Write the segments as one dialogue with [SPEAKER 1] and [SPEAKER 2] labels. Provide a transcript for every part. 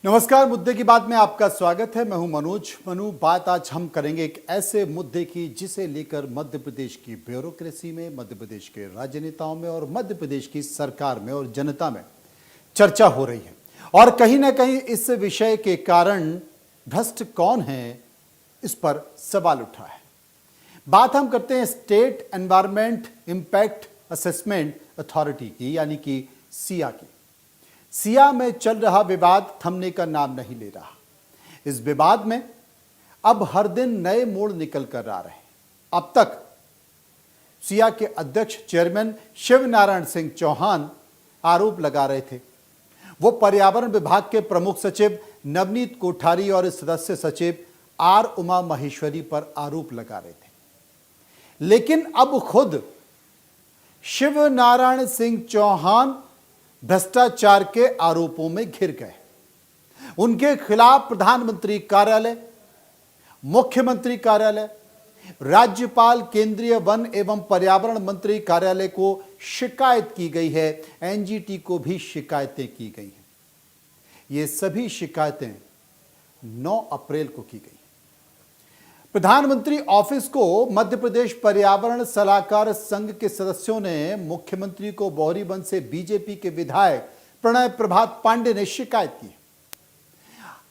[SPEAKER 1] नमस्कार। मुद्दे की बात में आपका स्वागत है। मैं हूं मनु। बात आज हम करेंगे एक ऐसे मुद्दे की जिसे लेकर मध्य प्रदेश की ब्यूरोक्रेसी में, मध्य प्रदेश के राजनेताओं में और मध्य प्रदेश की सरकार में और जनता में चर्चा हो रही है। और कहीं ना कहीं इस विषय के कारण भ्रष्ट कौन है, इस पर सवाल उठा है। बात हम करते हैं state environment impact assessment authority की, यानी कि सिया की। सिया में चल रहा विवाद थमने का नाम नहीं ले रहा। इस विवाद में अब हर दिन नए मोड़ निकल कर आ रहे हैं। अब तक सिया के अध्यक्ष चेयरमैन शिव नारायण सिंह चौहान आरोप लगा रहे थे। वो पर्यावरण विभाग के प्रमुख सचिव नवनीत कोठारी और सदस्य सचिव आर उमा महेश्वरी पर आरोप लगा रहे थे। लेकिन अब खुद शिव नारायण सिंह चौहान भ्रष्टाचार के आरोपों में घिर गए। उनके खिलाफ प्रधानमंत्री कार्यालय, मुख्यमंत्री कार्यालय, राज्यपाल, केंद्रीय वन एवं पर्यावरण मंत्री कार्यालय को शिकायत की गई है। एनजीटी को भी शिकायतें की गई हैं। ये सभी शिकायतें 9 अप्रैल को की गई। प्रधानमंत्री ऑफिस को मध्य प्रदेश पर्यावरण सलाहकार संघ के सदस्यों ने मुख्यमंत्री को बोहरीबंद से बीजेपी के विधायक प्रणय प्रभात पांडे ने शिकायत की।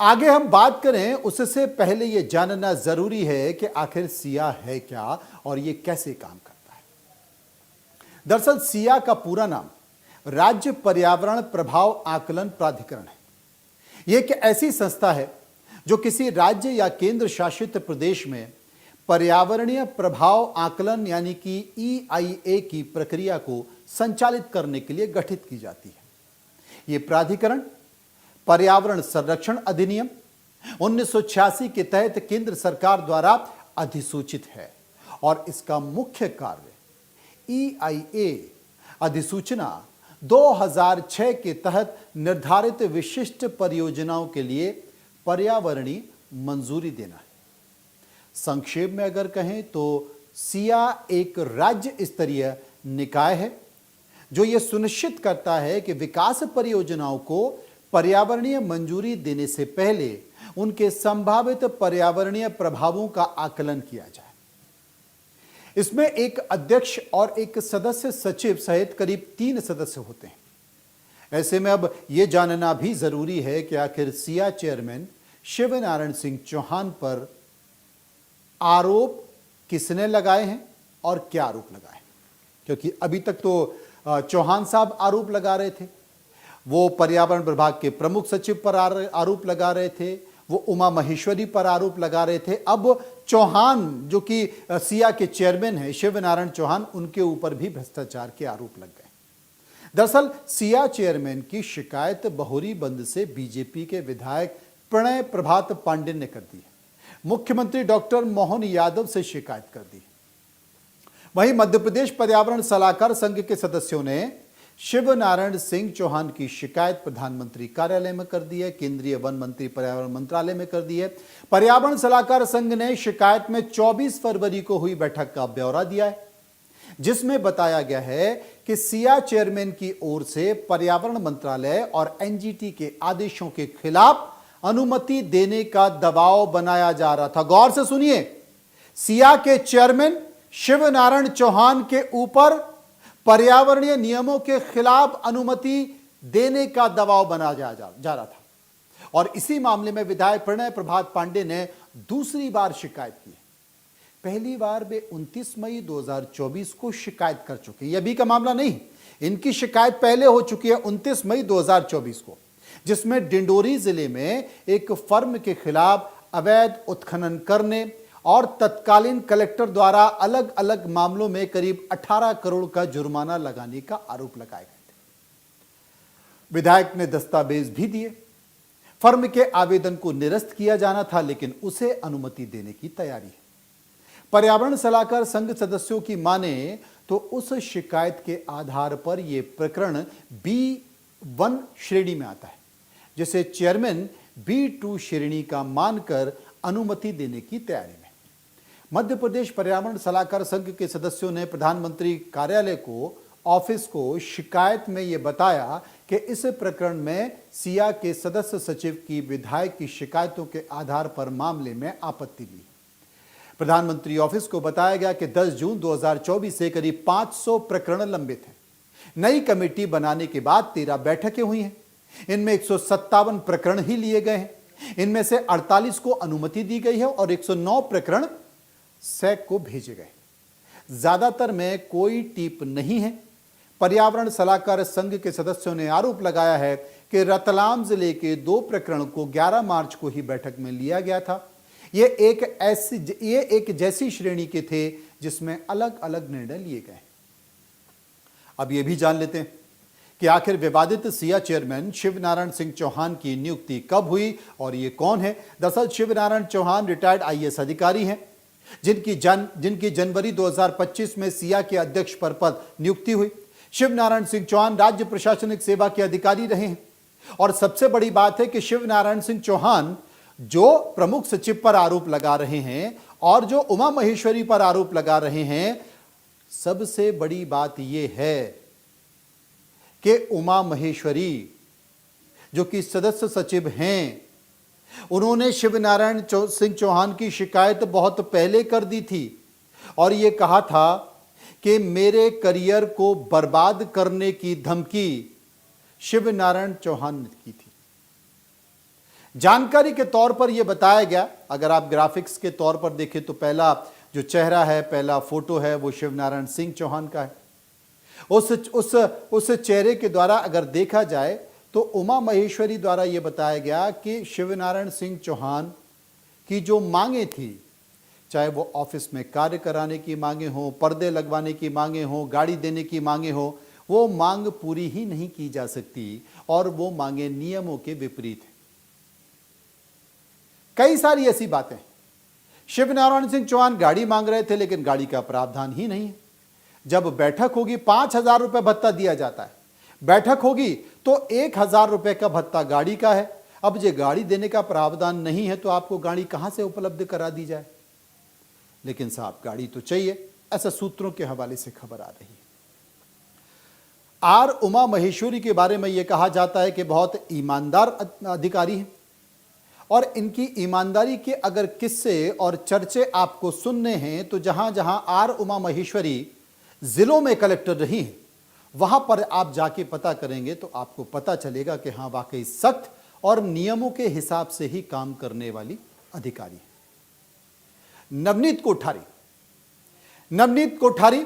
[SPEAKER 1] आगे हम बात करें उससे पहले यह जानना जरूरी है कि आखिर सिया है क्या और यह कैसे काम करता है। दरअसल सिया का पूरा नाम राज्य पर्यावरण प्रभाव आकलन प्राधिकरण है। यह एक ऐसी संस्था है जो किसी राज्य या केंद्र शासित प्रदेश में पर्यावरणीय प्रभाव आकलन यानी कि EIA की प्रक्रिया को संचालित करने के लिए गठित की जाती है। यह प्राधिकरण पर्यावरण संरक्षण अधिनियम 1986 के तहत केंद्र सरकार द्वारा अधिसूचित है और इसका मुख्य कार्य EIA अधिसूचना 2006 के तहत निर्धारित विशिष्ट परियोजनाओं के लिए पर्यावरणीय मंजूरी देना है। संक्षेप में अगर कहें तो सिया एक राज्य स्तरीय निकाय है जो यह सुनिश्चित करता है कि विकास परियोजनाओं को पर्यावरणीय मंजूरी देने से पहले उनके संभावित पर्यावरणीय प्रभावों का आकलन किया जाए। इसमें एक अध्यक्ष और एक सदस्य सचिव सहित करीब 3 सदस्य होते हैं। ऐसे में अब यह जानना भी जरूरी है कि आखिर सिया चेयरमैन शिव नारायण सिंह चौहान पर आरोप किसने लगाए हैं और क्या आरोप लगाए, क्योंकि अभी तक तो चौहान साहब आरोप लगा रहे थे। वो पर्यावरण विभाग के प्रमुख सचिव पर आरोप लगा रहे थे, वो उमा महेश्वरी पर आरोप लगा रहे थे। अब चौहान जो कि सिया के चेयरमैन हैं शिव नारायण चौहान, उनके ऊपर भी भ्रष्टाचार के आरोप लग गए। दरअसल सिया चेयरमैन की शिकायत बोहरीबंद से बीजेपी के विधायक प्रणय प्रभात पांडे ने कर दी है। मुख्यमंत्री डॉक्टर मोहन यादव से शिकायत कर दी। वहीं मध्य प्रदेश पर्यावरण सलाहकार संघ के सदस्यों ने शिव नारायण सिंह चौहान की शिकायत प्रधानमंत्री कार्यालय में कर दी है, केंद्रीय वन मंत्री पर्यावरण मंत्रालय में कर दी है। पर्यावरण सलाहकार संघ ने शिकायत में 24 फरवरी को हुई बैठक का ब्यौरा दिया है, जिसमें बताया गया है कि सिया चेयरमैन की ओर से पर्यावरण मंत्रालय और एनजीटी के आदेशों के खिलाफ अनुमति देने का दबाव बनाया जा रहा था। गौर से सुनिए, सिया के चेयरमैन शिव नारायण चौहान के ऊपर पर्यावरणीय नियमों के खिलाफ अनुमति देने का दबाव बनाया जा रहा था। और इसी मामले में विधायक प्रणय प्रभात पांडे ने दूसरी बार शिकायत की। पहली बार वे 29 मई 2024 को शिकायत कर चुके। यह अभी का मामला नहीं, इनकी शिकायत पहले हो चुकी है 29 मई 2024 को, जिसमें डिंडोरी जिले में एक फर्म के खिलाफ अवैध उत्खनन करने और तत्कालीन कलेक्टर द्वारा अलग अलग मामलों में करीब 18 करोड़ का जुर्माना लगाने का आरोप लगाए गए थे। विधायक ने दस्तावेज भी दिए। फर्म के आवेदन को निरस्त किया जाना था, लेकिन उसे अनुमति देने की तैयारी है। पर्यावरण सलाहकार संघ सदस्यों की माने तो उस शिकायत के आधार पर यह प्रकरण B1 श्रेणी में आता है, जिसे चेयरमैन B2 श्रेणी का मानकर अनुमति देने की तैयारी में। मध्य प्रदेश पर्यावरण सलाहकार संघ के सदस्यों ने प्रधानमंत्री कार्यालय को, ऑफिस को शिकायत में यह बताया कि इस प्रकरण में सिया के सदस्य सचिव की विधायक की शिकायतों के आधार पर मामले में आपत्ति ली। प्रधानमंत्री ऑफिस को बताया गया कि 10 जून 2024 से करीब 500 प्रकरण लंबित हैं। नई कमेटी बनाने के बाद 13 बैठकें हुई हैं। इनमें 157 प्रकरण ही लिए गए हैं। इनमें से 48 को अनुमति दी गई है और 109 प्रकरण सैक को भेजे गए। ज्यादातर में कोई टीप नहीं है। पर्यावरण सलाहकार संघ के सदस्यों ने आरोप लगाया है कि रतलाम जिले के 2 प्रकरण को 11 मार्च को ही बैठक में लिया गया था। ये एक जैसी श्रेणी के थे जिसमें अलग अलग निर्णय लिए गए। अब ये भी जान लेते हैं कि आखिर विवादित सिया चेयरमैन शिवनारायण सिंह चौहान की नियुक्ति कब हुई और ये कौन है। दरअसल शिवनारायण चौहान रिटायर्ड आईएएस अधिकारी हैं जिनकी जनवरी 2025 में सिया के अध्यक्ष पर नियुक्ति हुई। शिवनारायण सिंह चौहान राज्य प्रशासनिक सेवा के अधिकारी रहे हैं और सबसे बड़ी बात है कि शिवनारायण सिंह चौहान जो प्रमुख सचिव पर आरोप लगा रहे हैं और जो उमा महेश्वरी पर आरोप लगा रहे हैं, सबसे बड़ी बात यह है कि उमा महेश्वरी जो कि सदस्य सचिव हैं, उन्होंने शिवनारायण सिंह चौहान की शिकायत बहुत पहले कर दी थी और यह कहा था कि मेरे करियर को बर्बाद करने की धमकी शिवनारायण चौहान ने की थी। जानकारी के तौर पर यह बताया गया, अगर आप ग्राफिक्स के तौर पर देखें तो पहला जो चेहरा है, पहला फोटो है, वो शिवनारायण सिंह चौहान का है। उस चेहरे के द्वारा अगर देखा जाए तो उमा महेश्वरी द्वारा यह बताया गया कि शिवनारायण सिंह चौहान की जो मांगे थी, चाहे वो ऑफिस में कार्य कराने की मांगे हो, पर्दे लगवाने की मांगे हो, गाड़ी देने की मांगे हो, वो मांग पूरी ही नहीं की जा सकती और वो मांगे नियमों के विपरीत है। कई सारी ऐसी बातें। शिवनारायण सिंह चौहान गाड़ी मांग रहे थे लेकिन गाड़ी का प्रावधान ही नहीं है। जब बैठक होगी 5,000 रुपए भत्ता दिया जाता है, बैठक होगी तो 1,000 रुपए का भत्ता गाड़ी का है। अब ये गाड़ी देने का प्रावधान नहीं है तो आपको गाड़ी कहां से उपलब्ध करा दी जाए। लेकिन साहब गाड़ी तो चाहिए, ऐसा सूत्रों के हवाले से खबर आ रही है। आर उमा महेश्वरी के बारे में यह कहा जाता है कि बहुत ईमानदार अधिकारी हैं और इनकी ईमानदारी के अगर किस्से और चर्चे आपको सुनने हैं तो जहां जहां आर उमा महेश्वरी जिलों में कलेक्टर रही हैं, वहां पर आप जाके पता करेंगे तो आपको पता चलेगा कि हां वाकई सख्त और नियमों के हिसाब से ही काम करने वाली अधिकारी है। नवनीत कोठारी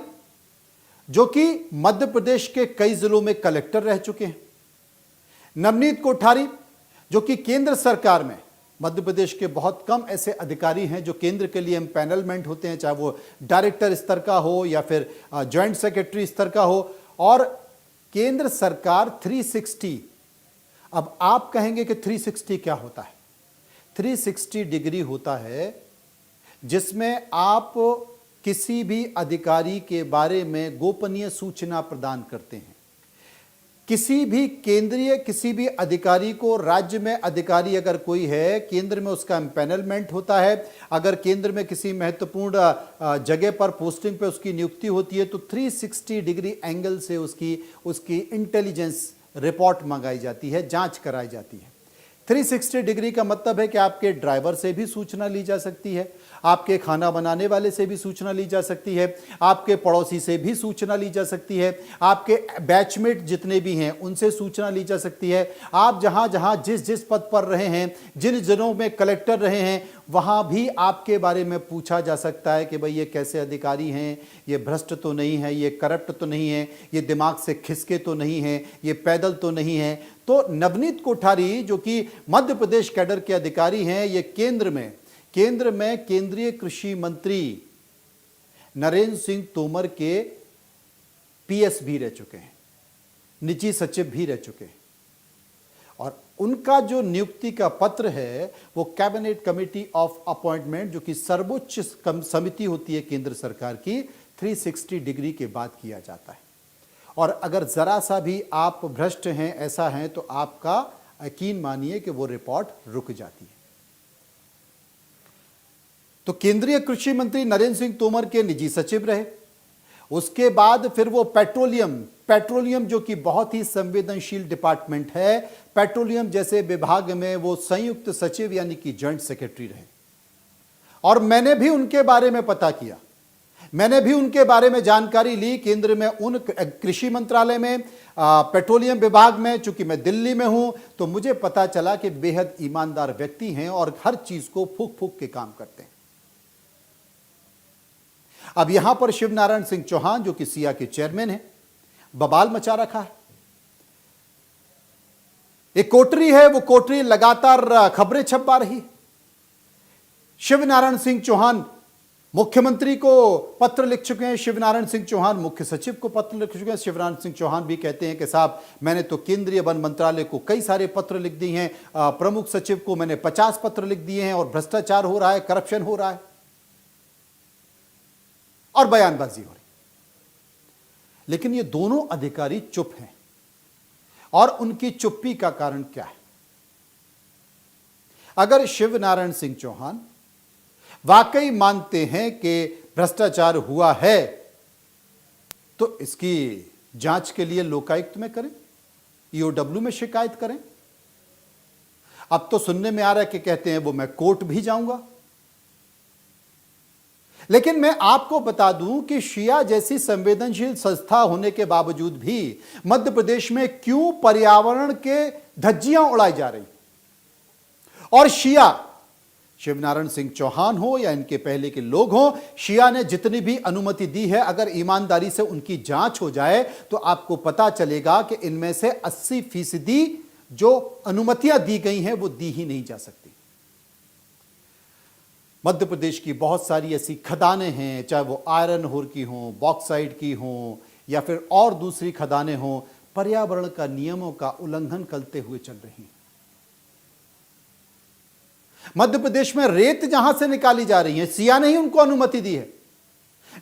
[SPEAKER 1] जो कि मध्य प्रदेश के कई जिलों में कलेक्टर रह चुके हैं। नवनीत कोठारी जो कि केंद्र सरकार में, मध्य प्रदेश के बहुत कम ऐसे अधिकारी हैं जो केंद्र के लिए एम्पैनलमेंट होते हैं, चाहे वो डायरेक्टर स्तर का हो या फिर जॉइंट सेक्रेटरी स्तर का हो, और केंद्र सरकार 360। अब आप कहेंगे कि 360 क्या होता है? 360 डिग्री होता है जिसमें आप किसी भी अधिकारी के बारे में गोपनीय सूचना प्रदान करते हैं। किसी भी अधिकारी को, राज्य में अधिकारी अगर कोई है, केंद्र में उसका एम्पैनलमेंट होता है, अगर केंद्र में किसी महत्वपूर्ण जगह पर पोस्टिंग पे उसकी नियुक्ति होती है तो 360 डिग्री एंगल से उसकी इंटेलिजेंस रिपोर्ट मंगाई जाती है, जांच कराई जाती है। 360 डिग्री का मतलब है कि आपके ड्राइवर से भी सूचना ली जा सकती है, आपके खाना बनाने वाले से भी सूचना ली जा सकती है, आपके पड़ोसी से भी सूचना ली जा सकती है, आपके बैचमेट जितने भी हैं उनसे सूचना ली जा सकती है। आप जहां जहां जिस पद पर रहे हैं, जिन जिलों में कलेक्टर रहे हैं, वहां भी आपके बारे में पूछा जा सकता है कि भाई ये कैसे अधिकारी हैं, ये भ्रष्ट तो नहीं है, ये करप्ट तो नहीं है, ये दिमाग से खिसके तो नहीं है, ये पैदल तो नहीं है। तो नवनीत कोठारी जो कि मध्य प्रदेश कैडर के अधिकारी हैं, ये केंद्र में केंद्रीय कृषि मंत्री नरेंद्र सिंह तोमर के पीएस भी रह चुके हैं, निजी सचिव भी रह चुके हैं, और उनका जो नियुक्ति का पत्र है वो कैबिनेट कमेटी ऑफ अपॉइंटमेंट, जो कि सर्वोच्च समिति होती है केंद्र सरकार की, 360 डिग्री के बाद किया जाता है। और अगर जरा सा भी आप भ्रष्ट हैं, ऐसा हैं, तो आपका यकीन मानिए कि वो रिपोर्ट रुक जाती है। तो केंद्रीय कृषि मंत्री नरेंद्र सिंह तोमर के निजी सचिव रहे उसके बाद फिर वो पेट्रोलियम जो कि बहुत ही संवेदनशील डिपार्टमेंट है, पेट्रोलियम जैसे विभाग में वो संयुक्त सचिव यानी कि जॉइंट सेक्रेटरी रहे। और मैंने भी उनके बारे में पता किया, मैंने भी उनके बारे में जानकारी ली केंद्र में, उन कृषि मंत्रालय में, पेट्रोलियम विभाग में। चूंकि मैं दिल्ली में हूं तो मुझे पता चला कि बेहद ईमानदार व्यक्ति हैं और हर चीज को फूंक फूंक के काम करते हैं। अब यहां पर शिवनारायण सिंह चौहान जो कि सिया के चेयरमैन हैं, बवाल मचा रखा है। एक कोटरी है, वो कोटरी लगातार खबरें छपवा रही। शिवनारायण सिंह चौहान मुख्यमंत्री को पत्र लिख चुके हैं, शिवनारायण सिंह चौहान मुख्य सचिव को पत्र लिख चुके हैं। शिवनारायण सिंह चौहान भी कहते हैं कि साहब मैंने तो केंद्रीय वन मंत्रालय को कई सारे पत्र लिख दिए हैं, प्रमुख सचिव को मैंने 50 पत्र लिख दिए हैं, और भ्रष्टाचार हो रहा है, करप्शन हो रहा है और बयानबाजी हो रही। लेकिन ये दोनों अधिकारी चुप हैं, और उनकी चुप्पी का कारण क्या है? अगर शिवनारायण सिंह चौहान वाकई मानते हैं कि भ्रष्टाचार हुआ है तो इसकी जांच के लिए लोकायुक्त में करें, ईओडब्ल्यू में शिकायत करें। अब तो सुनने में आ रहा है कि कहते हैं वो मैं कोर्ट भी जाऊंगा। लेकिन मैं आपको बता दूं कि शिया जैसी संवेदनशील संस्था होने के बावजूद भी मध्य प्रदेश में क्यों पर्यावरण के धज्जियां उड़ाई जा रही। और शिया, शिवनारायण सिंह चौहान हो या इनके पहले के लोग हों, शिया ने जितनी भी अनुमति दी है, अगर ईमानदारी से उनकी जांच हो जाए तो आपको पता चलेगा कि इनमें से 80% जो अनुमतियां दी गई हैं वो दी ही नहीं जा सकती। मध्य प्रदेश की बहुत सारी ऐसी खदानें हैं, चाहे वो आयरन होर की हों, बॉक्साइट की हों, या फिर और दूसरी खदानें हों, पर्यावरण का नियमों का उल्लंघन करते हुए चल रही हैं। मध्य प्रदेश में रेत जहां से निकाली जा रही है, सिया ने ही उनको अनुमति दी है।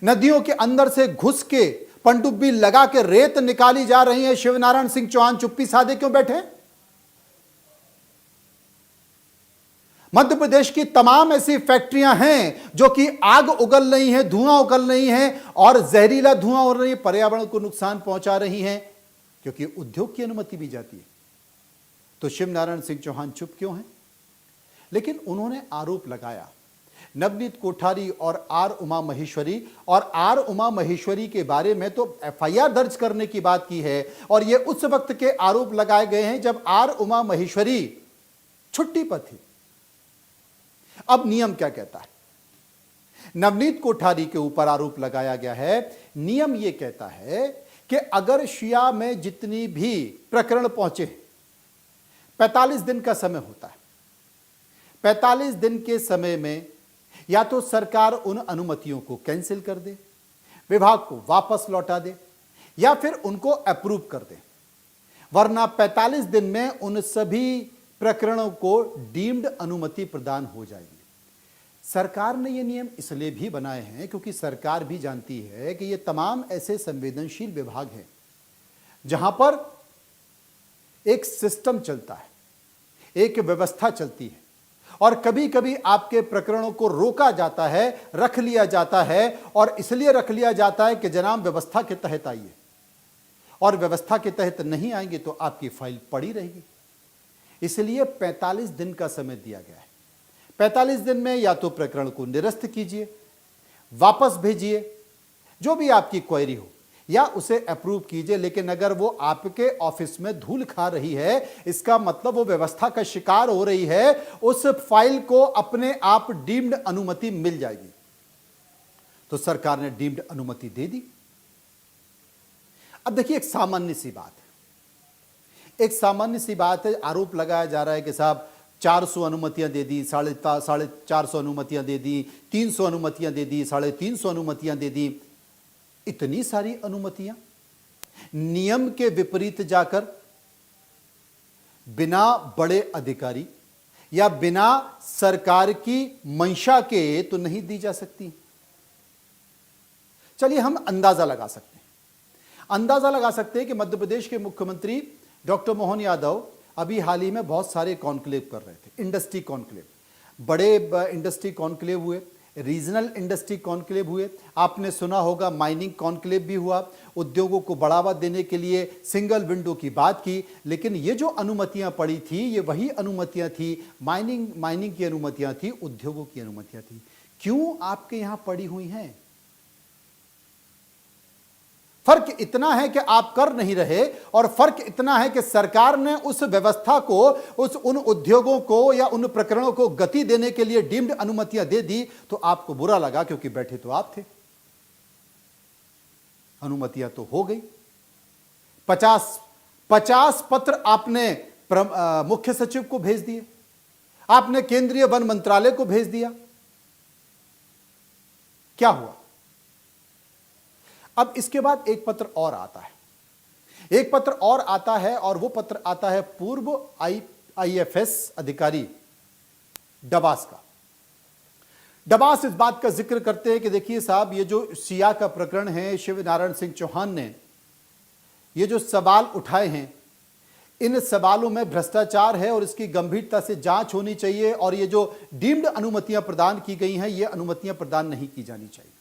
[SPEAKER 1] नदियों के अंदर से घुस के पनडुब्बी लगा के रेत निकाली जा रही है। शिवनारायण सिंह चौहान चुप्पी साधे क्यों बैठे? मध्य प्रदेश की तमाम ऐसी फैक्ट्रियां हैं जो कि आग उगल रही हैं, धुआं उगल रही हैं और जहरीला धुआं हो रही है, पर्यावरण को नुकसान पहुंचा रही हैं, क्योंकि उद्योग की अनुमति भी जाती है। तो शिवनारायण सिंह चौहान चुप क्यों हैं? लेकिन उन्होंने आरोप लगाया नवनीत कोठारी और आर उमा महेश्वरी, और आर उमा महेश्वरी के बारे में तो एफआईआर दर्ज करने की बात की है। और यह उस वक्त के आरोप लगाए गए हैं जब आर उमा महेश्वरी छुट्टी पर थी। अब नियम क्या कहता है? नवनीत कोठारी के ऊपर आरोप लगाया गया है। नियम यह कहता है कि अगर शिया में जितनी भी प्रकरण पहुंचे, 45 दिन का समय होता है। 45 दिन के समय में या तो सरकार उन अनुमतियों को कैंसिल कर दे, विभाग को वापस लौटा दे, या फिर उनको अप्रूव कर दे, वरना 45 दिन में उन सभी प्रकरणों को डीम्ड अनुमति प्रदान हो जाएगी। सरकार ने ये नियम इसलिए भी बनाए हैं क्योंकि सरकार भी जानती है कि ये तमाम ऐसे संवेदनशील विभाग हैं जहां पर एक सिस्टम चलता है, एक व्यवस्था चलती है, और कभी कभी आपके प्रकरणों को रोका जाता है, रख लिया जाता है, और इसलिए रख लिया जाता है कि जनाब व्यवस्था के तहत आइए, और व्यवस्था के तहत नहीं आएंगे तो आपकी फाइल पड़ी रहेगी। इसलिए 45 दिन का समय दिया गया है। 45 दिन में या तो प्रकरण को निरस्त कीजिए, वापस भेजिए, जो भी आपकी क्वेरी हो, या उसे अप्रूव कीजिए। लेकिन अगर वो आपके ऑफिस में धूल खा रही है, इसका मतलब वो व्यवस्था का शिकार हो रही है, उस फाइल को अपने आप डीम्ड अनुमति मिल जाएगी। तो सरकार ने डीम्ड अनुमति दे दी। अब देखिए, एक सामान्य सी बात है, आरोप लगाया जा रहा है कि साहब 400 अनुमतियां दे दी, 450 अनुमतियां दे दी, 300 अनुमतियां दे दी, 350 अनुमतियां दे दी। इतनी सारी अनुमतियां नियम के विपरीत जाकर बिना बड़े अधिकारी या बिना सरकार की मंशा के तो नहीं दी जा सकती। चलिए हम अंदाजा लगा सकते हैं कि मध्य प्रदेश के मुख्यमंत्री डॉक्टर मोहन यादव अभी हाल ही में बहुत सारे कॉन्क्लेव कर रहे थे, इंडस्ट्री कॉन्क्लेव, बड़े इंडस्ट्री कॉन्क्लेव हुए। रीजनल इंडस्ट्री कॉन्क्लेव हुए, आपने सुना होगा माइनिंग कॉन्क्लेव भी हुआ, उद्योगों को बढ़ावा देने के लिए सिंगल विंडो की बात की। लेकिन ये जो अनुमतियां पड़ी थी, ये वही अनुमतियां थी, माइनिंग की अनुमतियां थी, उद्योगों की अनुमतियां थी। क्यों आपके यहां पड़ी हुई हैं? फर्क इतना है कि आप कर नहीं रहे, और फर्क इतना है कि सरकार ने उस व्यवस्था को, उन उद्योगों को या उन प्रकरणों को गति देने के लिए डीम्ड अनुमतियां दे दी, तो आपको बुरा लगा, क्योंकि बैठे तो आप थे। अनुमतियां तो हो गई। 50 पत्र आपने मुख्य सचिव को भेज दिए, आपने केंद्रीय वन मंत्रालय को भेज दिया। क्या हुआ? अब इसके बाद एक पत्र और आता है, एक पत्र और आता है, और वो पत्र आता है पूर्व आईएफएस अधिकारी डबास का। डबास इस बात का जिक्र करते हैं कि देखिए साहब, ये जो सिया का प्रकरण है, शिव नारायण सिंह चौहान ने ये जो सवाल उठाए हैं, इन सवालों में भ्रष्टाचार है और इसकी गंभीरता से जांच होनी चाहिए, और ये जो डीम्ड अनुमतियां प्रदान की गई हैं, ये अनुमतियां प्रदान नहीं की जानी चाहिए।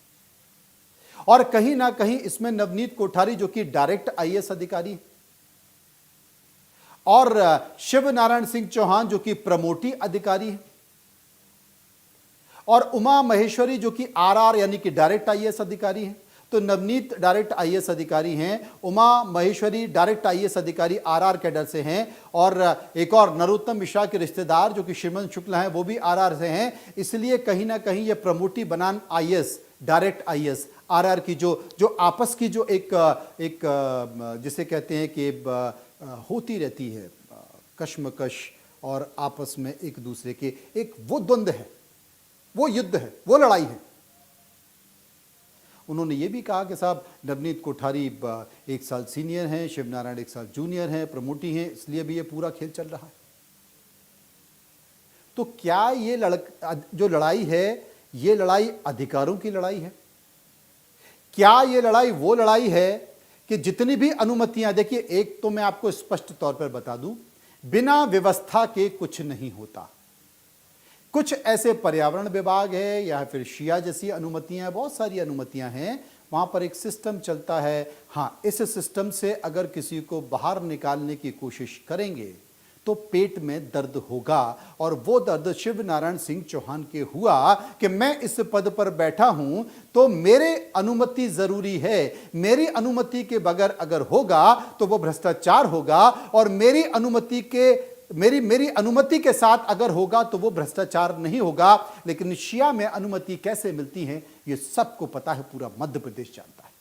[SPEAKER 1] और कहीं ना कहीं इसमें नवनीत कोठारी, जो कि डायरेक्ट आईएएस अधिकारी, और शिव नारायण सिंह चौहान, जो कि प्रमोटी अधिकारी है, और उमा महेश्वरी, जो कि आरआर यानी कि डायरेक्ट आईएएस अधिकारी है। तो नवनीत डायरेक्ट आईएएस अधिकारी हैं, उमा महेश्वरी डायरेक्ट आईएएस अधिकारी आरआर कैडर से हैं, और एक और नरोत्तम मिश्रा के रिश्तेदार, जो कि श्रीमंत शुक्ला हैं, वो भी आरआर से हैं। इसलिए कहीं ना कहीं ये प्रमोटी बनाम आईएएस, डायरेक्ट आईएएस, आरआर की जो आपस की जो एक जिसे कहते हैं कि होती रहती है कश्मकश, और आपस में एक दूसरे के एक वो द्वंद्व है, वो युद्ध है, वो लड़ाई है। उन्होंने ये भी कहा कि साहब, नवनीत कोठारी 1 साल सीनियर हैं, शिव नारायण 1 साल जूनियर हैं, प्रमोटी हैं, इसलिए भी ये पूरा खेल चल रहा है। तो क्या ये जो लड़ाई है, ये लड़ाई अधिकारों की लड़ाई है? क्या ये लड़ाई वो लड़ाई है कि जितनी भी अनुमतियां, देखिए एक तो मैं आपको स्पष्ट तौर पर बता दूं, बिना व्यवस्था के कुछ नहीं होता। कुछ ऐसे पर्यावरण विभाग है या फिर शिया जैसी अनुमतियां, बहुत सारी अनुमतियां हैं, वहां पर एक सिस्टम चलता है। हां, इस सिस्टम से अगर किसी को बाहर निकालने की कोशिश करेंगे तो पेट में दर्द होगा, और वो दर्द शिव नारायण सिंह चौहान के हुआ कि मैं इस पद पर बैठा हूं तो मेरे अनुमति जरूरी है, मेरी अनुमति के बगैर अगर होगा तो वो भ्रष्टाचार होगा, और मेरी अनुमति के साथ अगर होगा तो वो भ्रष्टाचार नहीं होगा। लेकिन शिया में अनुमति कैसे मिलती है, ये सबको पता है, पूरा मध्य प्रदेश जानता है।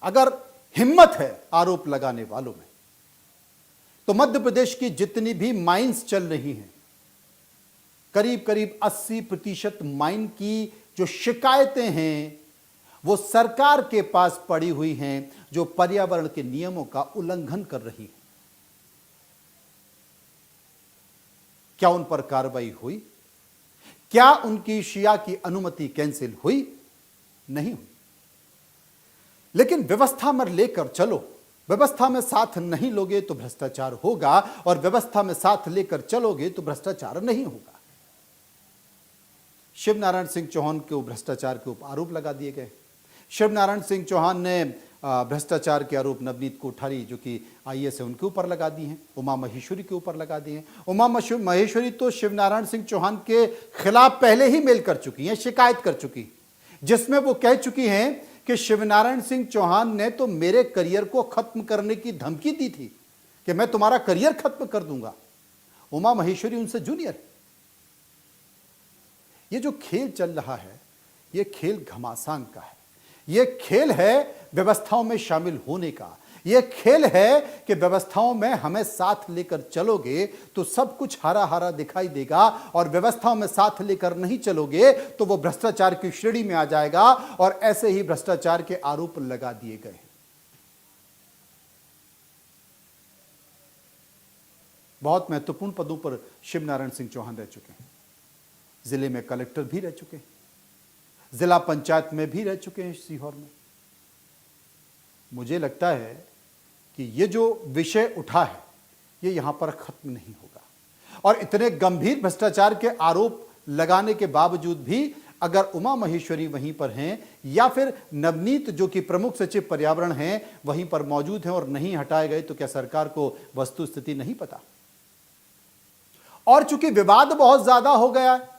[SPEAKER 1] अगर हिम्मत है आरोप लगाने वालों में, तो मध्य प्रदेश की जितनी भी माइंस चल रही हैं, करीब करीब 80% माइन की जो शिकायतें हैं, वो सरकार के पास पड़ी हुई हैं, जो पर्यावरण के नियमों का उल्लंघन कर रही है। क्या उन पर कार्रवाई हुई? क्या उनकी शिया की अनुमति कैंसिल हुई? नहीं हुई। लेकिन व्यवस्था में लेकर चलो, व्यवस्था में साथ नहीं लोगे तो भ्रष्टाचार होगा, और व्यवस्था में साथ लेकर चलोगे तो भ्रष्टाचार नहीं होगा। शिव नारायण सिंह चौहान को भ्रष्टाचार के आरोप लगा दिए गए। शिव नारायण सिंह चौहान ने भ्रष्टाचार के आरोप नवनीत कोठारी, जो कि आईएएस है, उनके ऊपर लगा दिए हैं, उमा महेश्वरी के ऊपर लगा दिए हैं। उमा महेश्वरी तो शिव नारायण सिंह चौहान के खिलाफ पहले ही मेल कर चुकी हैं, शिकायत कर चुकी, जिसमें वो कह चुकी हैं कि शिवनारायण सिंह चौहान ने तो मेरे करियर को खत्म करने की धमकी दी थी कि मैं तुम्हारा करियर खत्म कर दूंगा। उमा महेश्वरी उनसे जूनियर। ये जो खेल चल रहा है, ये खेल घमासान का है, ये खेल है व्यवस्थाओं में शामिल होने का, ये खेल है कि व्यवस्थाओं में हमें साथ लेकर चलोगे तो सब कुछ हरा हरा दिखाई देगा, और व्यवस्थाओं में साथ लेकर नहीं चलोगे तो वो भ्रष्टाचार की श्रेणी में आ जाएगा। और ऐसे ही भ्रष्टाचार के आरोप लगा दिए गए। बहुत महत्वपूर्ण पदों पर शिव नारायण सिंह चौहान रह चुके हैं, जिले में कलेक्टर भी रह चुके हैं, जिला पंचायत में भी रह चुके हैं सीहोर में। मुझे लगता है कि ये जो विषय उठा है, ये यहां पर खत्म नहीं होगा, और इतने गंभीर भ्रष्टाचार के आरोप लगाने के बावजूद भी अगर उमा महेश्वरी वहीं पर हैं या फिर नवनीत जो कि प्रमुख सचिव पर्यावरण हैं वहीं पर मौजूद हैं और नहीं हटाए गए, तो क्या सरकार को वस्तुस्थिति नहीं पता? और चूंकि विवाद बहुत ज्यादा हो गया है,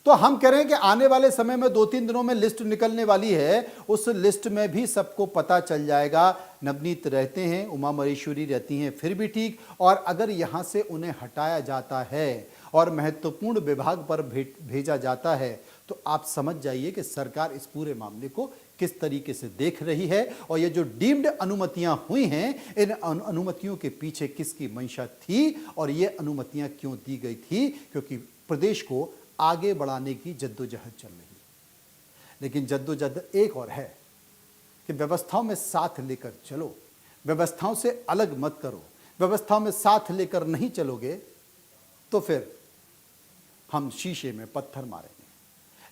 [SPEAKER 1] तो हम कह रहे हैं कि आने वाले समय में 2-3 दिनों में लिस्ट निकलने वाली है, उस लिस्ट में भी सबको पता चल जाएगा। नवनीत रहते हैं, उमा महेश्वरी रहती हैं, फिर भी ठीक। और अगर यहां से उन्हें हटाया जाता है और महत्वपूर्ण विभाग पर भेजा जाता है, तो आप समझ जाइए कि सरकार इस पूरे मामले को किस तरीके से देख रही है। और ये जो डीम्ड अनुमतियां हुई हैं, इन अनुमतियों के पीछे किसकी मंशा थी और ये अनुमतियां क्यों दी गई थी? क्योंकि प्रदेश को आगे बढ़ाने की जद्दोजहद चल रही है। लेकिन जद्दोजहद एक और है कि व्यवस्थाओं में साथ लेकर चलो, व्यवस्थाओं से अलग मत करो। व्यवस्थाओं में साथ लेकर नहीं चलोगे तो फिर हम शीशे में पत्थर मारेंगे।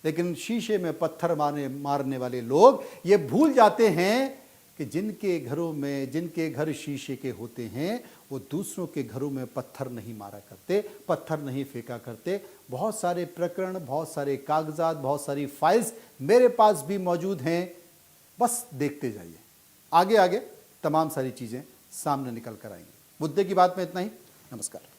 [SPEAKER 1] लेकिन शीशे में पत्थर मारने वाले लोग ये भूल जाते हैं कि जिनके घर शीशे के होते हैं वो दूसरों के घरों में पत्थर नहीं मारा करते, पत्थर नहीं फेंका करते। बहुत सारे प्रकरण, बहुत सारे कागजात, बहुत सारी फाइल्स मेरे पास भी मौजूद हैं। बस देखते जाइए, आगे आगे तमाम सारी चीज़ें सामने निकल कर आएंगी। मुद्दे की बात में इतना ही। नमस्कार।